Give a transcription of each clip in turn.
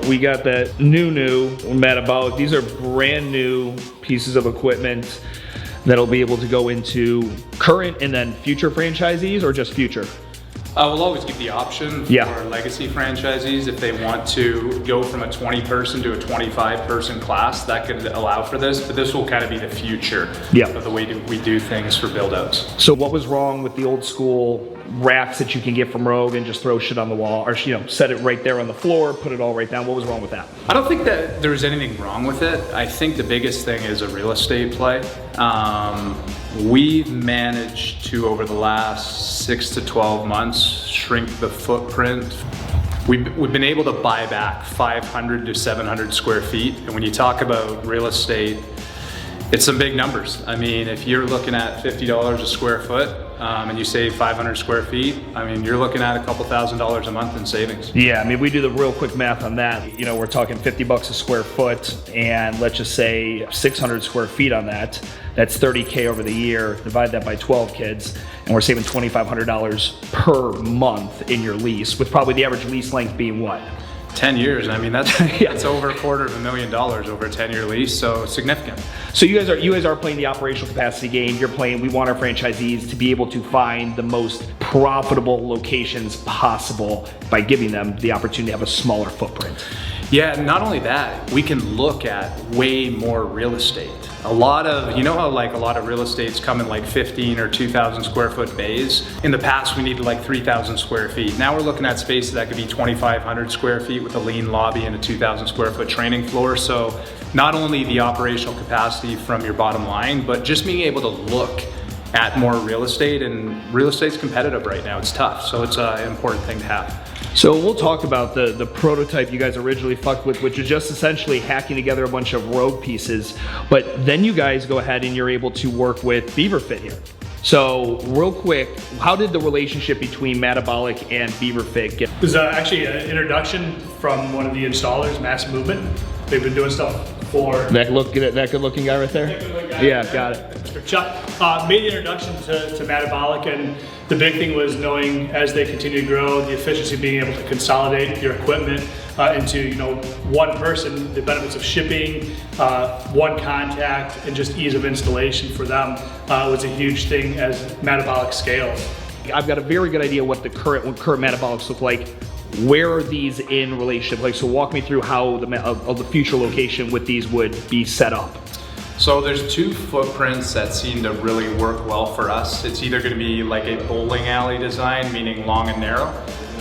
we got that new MADabolic. These are brand new pieces of equipment that'll be able to go into current and then future franchisees, or just future? We'll always give the option for legacy franchisees if they want to go from a 20-person to a 25-person class. That could allow for this, but this will kind of be the future of the way we do things for build-outs. So what was wrong with the old school racks that you can get from Rogue and just throw shit on the wall, or set it right there on the floor, put it all right down? What was wrong with that? I don't think that there's anything wrong with it. I think the biggest thing is a real estate play. We've managed to, over the last 6 to 12 months, shrink the footprint. We've been able to buy back 500 to 700 square feet. And when you talk about real estate, it's some big numbers. I mean, if you're looking at $50 a square foot and you save 500 square feet, I mean, you're looking at a couple $1,000s a month in savings. Yeah, I mean, we do the real quick math on that. We're talking 50 bucks a square foot, and let's just say 600 square feet on that. That's 30K over the year. Divide that by 12 kids, and we're saving $2,500 per month in your lease, with probably the average lease length being what? 10 years. I mean, that's over $250,000 over a 10-year lease, so significant. So you guys are playing the operational capacity game. You're playing, we want our franchisees to be able to find the most profitable locations possible by giving them the opportunity to have a smaller footprint. Yeah, not only that, we can look at way more real estate. A lot of, how like a lot of real estates come in like 15 or 2,000 square foot bays. In the past, we needed like 3,000 square feet. Now we're looking at spaces that could be 2,500 square feet with a lean lobby and a 2,000 square foot training floor. So not only the operational capacity from your bottom line, but just being able to look at more real estate, and real estate's competitive right now. It's tough, so it's an important thing to have. So we'll talk about the prototype you guys originally fucked with, which is just essentially hacking together a bunch of Rogue pieces. But then you guys go ahead and you're able to work with BeaverFit here. So real quick, how did the relationship between MADabolic and BeaverFit get? It was actually an introduction from one of the installers, Mass Movement. They've been doing stuff for... That good looking guy right there? That good looking guy. Yeah, got it. Mr. Chuck made the introduction to MADabolic, and the big thing was knowing as they continue to grow, the efficiency of being able to consolidate your equipment into one person, the benefits of shipping, one contact, and just ease of installation for them was a huge thing as MADabolic scales. I've got a very good idea what current MADabolics look like. Where are these in relationship? So walk me through how the future location with these would be set up. So there's two footprints that seem to really work well for us. It's either going to be like a bowling alley design, meaning long and narrow,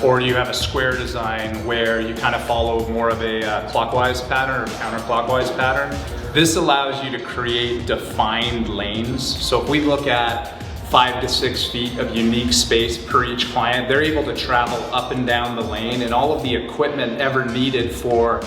or you have a square design where you kind of follow more of a clockwise pattern or counterclockwise pattern. This allows you to create defined lanes. So if we look at 5 to 6 feet of unique space per each client, they're able to travel up and down the lane, and all of the equipment ever needed for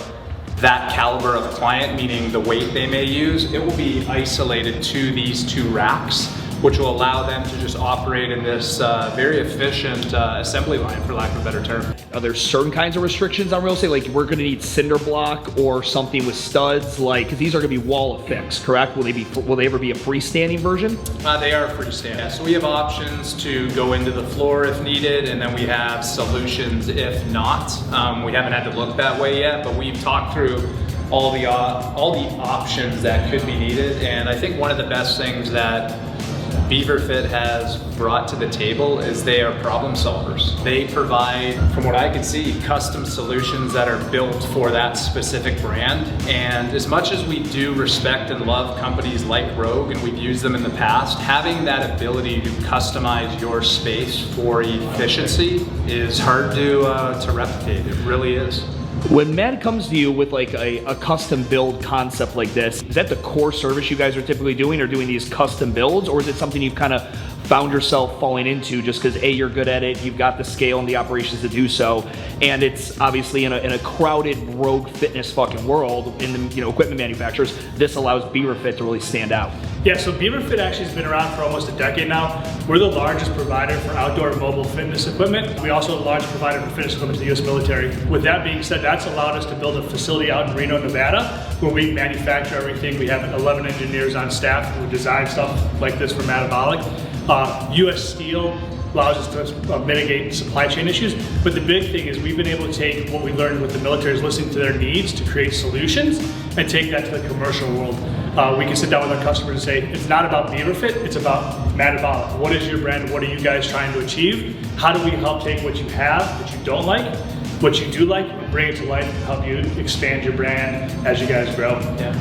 that caliber of client, meaning the weight they may use, it will be isolated to these two racks, which will allow them to just operate in this very efficient assembly line, for lack of a better term. Are there certain kinds of restrictions on real estate? Like we're gonna need cinder block or something with studs, because these are gonna be wall affixed, correct? Will they ever be a freestanding version? They are freestanding. Yeah, so we have options to go into the floor if needed, and then we have solutions if not. We haven't had to look that way yet, but we've talked through all the options that could be needed, and I think one of the best things that BeaverFit has brought to the table is they are problem solvers. They provide, from what I can see, custom solutions that are built for that specific brand. And as much as we do respect and love companies like Rogue, and we've used them in the past, having that ability to customize your space for efficiency is hard to replicate. It really is. When Mad comes to you with like a custom build concept like this, is that the core service you guys are typically doing, or doing these custom builds, or is it something you've kind of found yourself falling into just because A, you're good at it, you've got the scale and the operations to do so, and it's obviously in a crowded Rogue fitness fucking world in the equipment manufacturers, this allows BeaverFit to really stand out? Yeah, so BeaverFit actually has been around for almost a decade now. We're the largest provider for outdoor mobile fitness equipment. We also are the largest provider for fitness equipment to the US military. With that being said, that's allowed us to build a facility out in Reno, Nevada, where we manufacture everything. We have 11 engineers on staff who design stuff like this for MADabolic. US Steel allows us to mitigate supply chain issues. But the big thing is we've been able to take what we learned with the military is listening to their needs to create solutions and take that to the commercial world. We can sit down with our customers and say, it's not about BeaverFit, it's about MADabolic. What is your brand? What are you guys trying to achieve? How do we help take what you have, that you don't like, what you do like, and bring it to life and help you expand your brand as you guys grow? Yeah.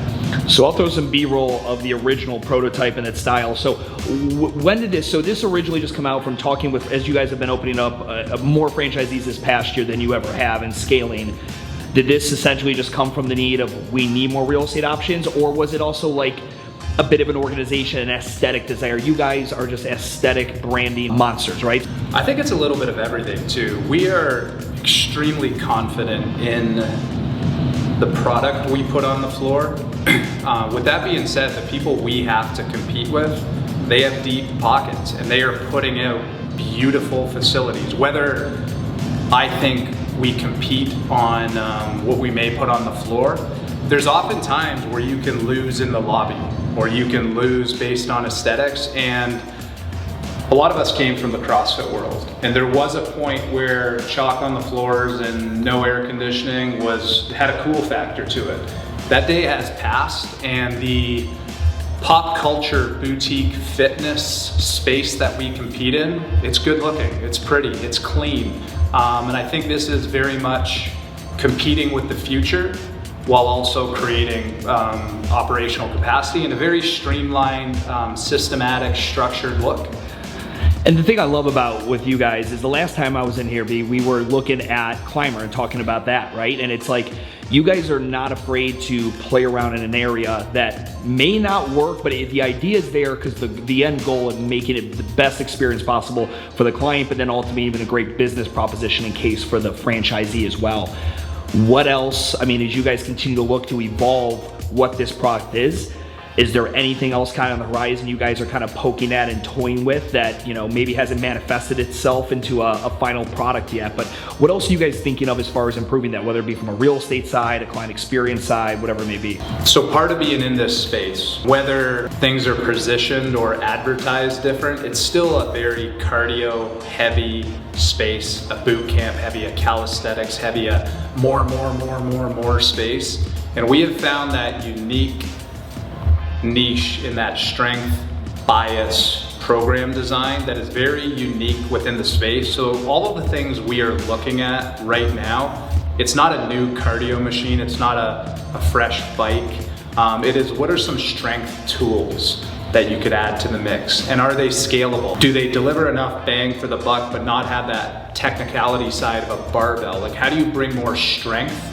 So I'll throw some B-roll of the original prototype and its style. So when did this, so this originally just come out from talking with, as you guys have been opening up more franchisees this past year than you ever have and scaling. Did this essentially just come from the need of we need more real estate options, or was it also like a bit of an organization and aesthetic desire? You guys are just aesthetic branding monsters, right? I think it's a little bit of everything too. We are extremely confident in the product we put on the floor. With that being said, the people we have to compete with, they have deep pockets and they are putting out beautiful facilities. Whether I think we compete on what we may put on the floor, there's often times where you can lose in the lobby or you can lose based on aesthetics. And a lot of us came from the CrossFit world, and there was a point where chalk on the floors and no air conditioning had a cool factor to it. That day has passed, and the pop culture boutique fitness space that we compete in, it's good looking, it's pretty, it's clean. And I think this is very much competing with the future while also creating operational capacity in a very streamlined, systematic, structured look. And the thing I love about with you guys is the last time I was in here, we were looking at Climber and talking about that, right? And it's like, you guys are not afraid to play around in an area that may not work, but the idea is there because the end goal of making it the best experience possible for the client, but then ultimately even a great business proposition in case for the franchisee as well. What else, I mean, as you guys continue to look to evolve what this product is there anything else kind of on the horizon you guys are kind of poking at and toying with that, you know, maybe hasn't manifested itself into a final product yet? But what else are you guys thinking of as far as improving that, whether it be from a real estate side, a client experience side, whatever it may be? So part of being in this space, whether things are positioned or advertised different, it's still a very cardio heavy space, a boot camp heavy, a calisthenics heavy, a more space. And we have found that unique niche in that strength bias program design that is very unique within the space. So all of the things we are looking at right now, it's not a new cardio machine, it's not a fresh bike. It is, what are some strength tools that you could add to the mix, and are they scalable? Do they deliver enough bang for the buck but not have that technicality side of a barbell? Like, how do you bring more strength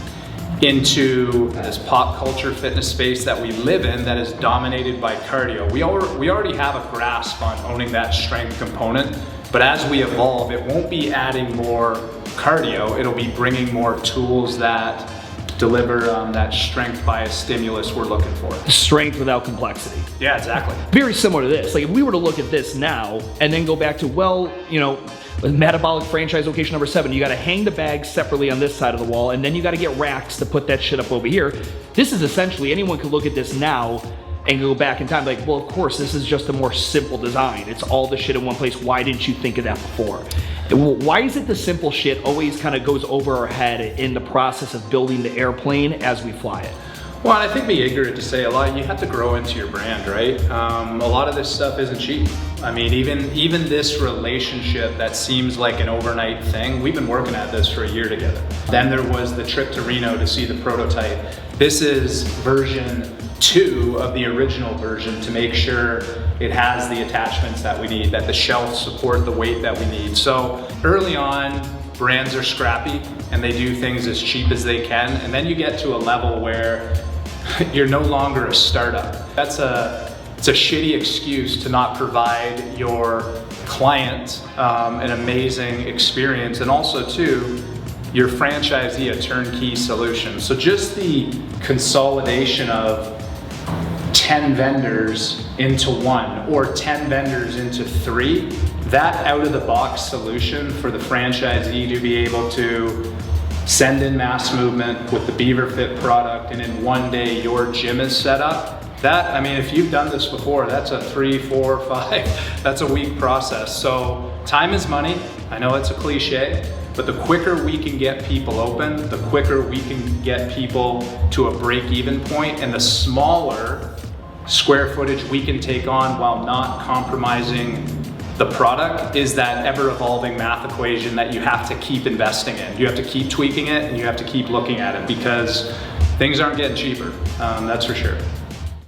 into this pop culture fitness space that we live in that is dominated by cardio? We already have a grasp on owning that strength component, but as we evolve, it won't be adding more cardio, it'll be bringing more tools that deliver that strength bias stimulus we're looking for. Strength without complexity. Yeah, exactly. Very similar to this. Like if we were to look at this now and then go back to, well, you know, MADabolic franchise location number 7, you got to hang the bags separately on this side of the wall, and then you got to get racks to put that shit up over here. This is essentially, anyone could look at this now and go back in time like, well, of course, this is just a more simple design. It's all the shit in one place. Why didn't you think of that before? Why is it the simple shit always kind of goes over our head in the process of building the airplane as we fly it? Well, I think be ignorant to say a lot. You have to grow into your brand, right? A lot of this stuff isn't cheap. I mean, even this relationship that seems like an overnight thing, we've been working at this for a year together. Then there was the trip to Reno to see the prototype. This is version 2 of the original version to make sure it has the attachments that we need, that the shelves support the weight that we need. So early on, brands are scrappy and they do things as cheap as they can. And then you get to a level where you're no longer a startup. It's a shitty excuse to not provide your client an amazing experience, and also too, your franchisee a turnkey solution. So just the consolidation of 10 vendors into 1 or 10 vendors into 3, that out of the box solution for the franchisee to be able to send in mass movement with the BeaverFit product, and in one day your gym is set up, That, I mean, if you've done this before, that's a 3, 4, 5, that's a week process. So time is money. I know it's a cliche, but the quicker we can get people open, the quicker we can get people to a break-even point, and the smaller square footage we can take on while not compromising the product is that ever-evolving math equation that you have to keep investing in. You have to keep tweaking it, and you have to keep looking at it, because things aren't getting cheaper, that's for sure.